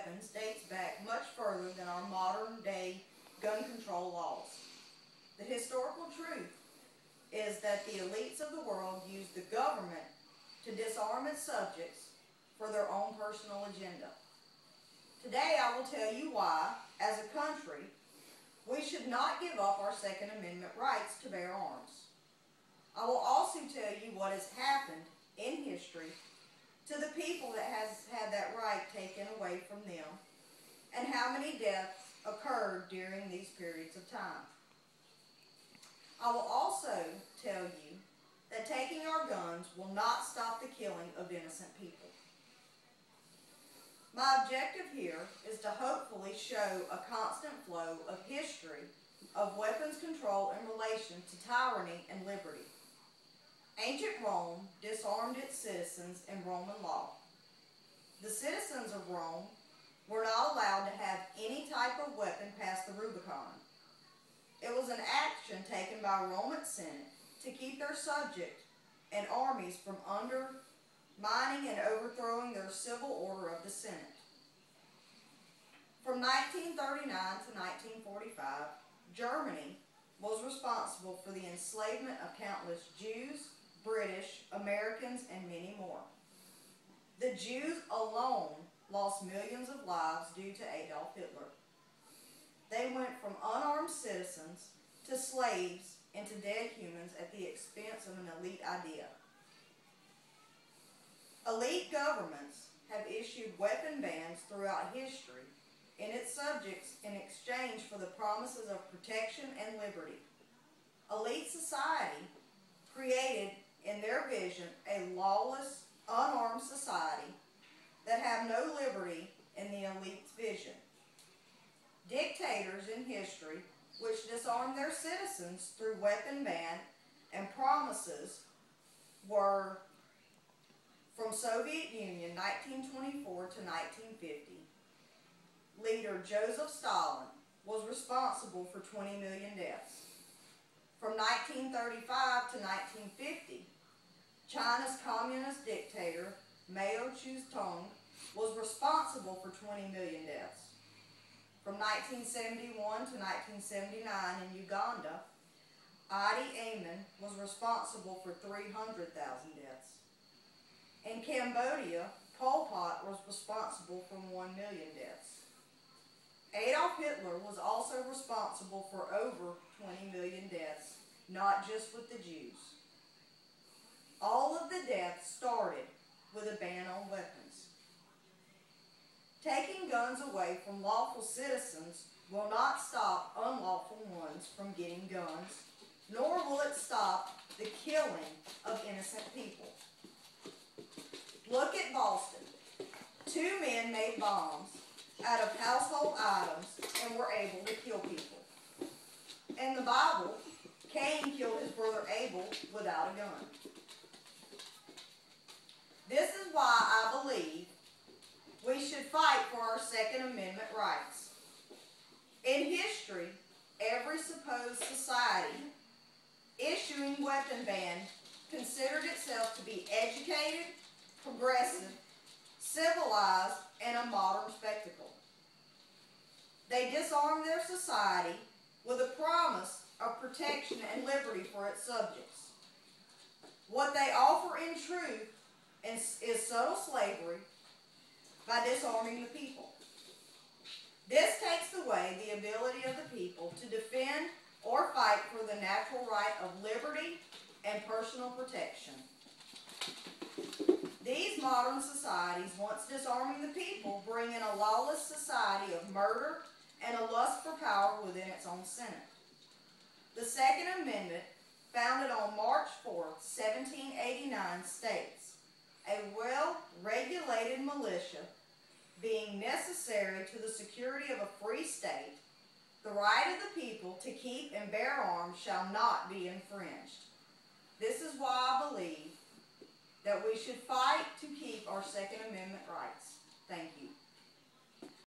weapons dates back much further than our modern-day gun control laws. The historical truth is that the elites of the world used the government to disarm its subjects for their own personal agenda. Today I will tell you why, as a country, we should not give up our Second Amendment rights to bear arms. I will also tell you what has happened in history to the people that has had that right taken away from them, and how many deaths occurred during these periods of time. I will also tell you that taking our guns will not stop the killing of innocent people. My objective here is to hopefully show a constant flow of history of weapons control in relation to tyranny and liberty. Ancient Rome disarmed its citizens in Roman law. The citizens of Rome were not allowed to have any type of weapon past the Rubicon. It was an action taken by Roman Senate to keep their subjects and armies from undermining and overthrowing their civil order of the Senate. From 1939 to 1945, Germany was responsible for the enslavement of countless Jews, British, Americans, and many more. The Jews alone lost millions of lives due to Adolf Hitler. They went from unarmed citizens to slaves and to dead humans at the expense of an elite idea. Elite governments have issued weapon bans throughout history in its subjects in exchange for the promises of protection and liberty. Elite society created in their vision a lawless, unarmed society that have no liberty in the elite's vision. Dictators in history which disarmed their citizens through weapon ban and promises were from Soviet Union 1924 to 1950. Leader Joseph Stalin was responsible for 20 million deaths. From 1935 to 1950, China's communist dictator Mao Zedong was responsible for 20 million deaths. From 1971 to 1979 in Uganda, Idi Amin was responsible for 300,000 deaths. In Cambodia, Pol Pot was responsible for 1 million deaths. Adolf Hitler was also responsible for over 20 million deaths, not just with the Jews. All of the deaths started with a ban on weapons. Taking guns away from lawful citizens will not stop unlawful ones from getting guns, nor will it stop the killing of innocent people. Look at Boston. 2 men made bombs out of household items and were able to kill people. In the Bible, Cain killed his brother Abel without a gun. This is why I believe we should fight for our Second Amendment rights. In history, every supposed society issuing weapon bans considered itself to be educated, progressive, civilized, and a modern spectacle. They disarmed their society with a promise of protection and liberty for its subjects. What they offer in truth is subtle slavery by disarming the people. This takes away the ability of the people to defend or fight for the natural right of liberty and personal protection. These modern societies, once disarming the people, bring in a lawless society of murder and a lust for power within its own Senate. The Second Amendment, founded on March 4, 1789, states, "A well-regulated militia being necessary to the security of a free state, the right of the people to keep and bear arms shall not be infringed." This is why I believe that we should fight to keep our Second Amendment rights. Thank you.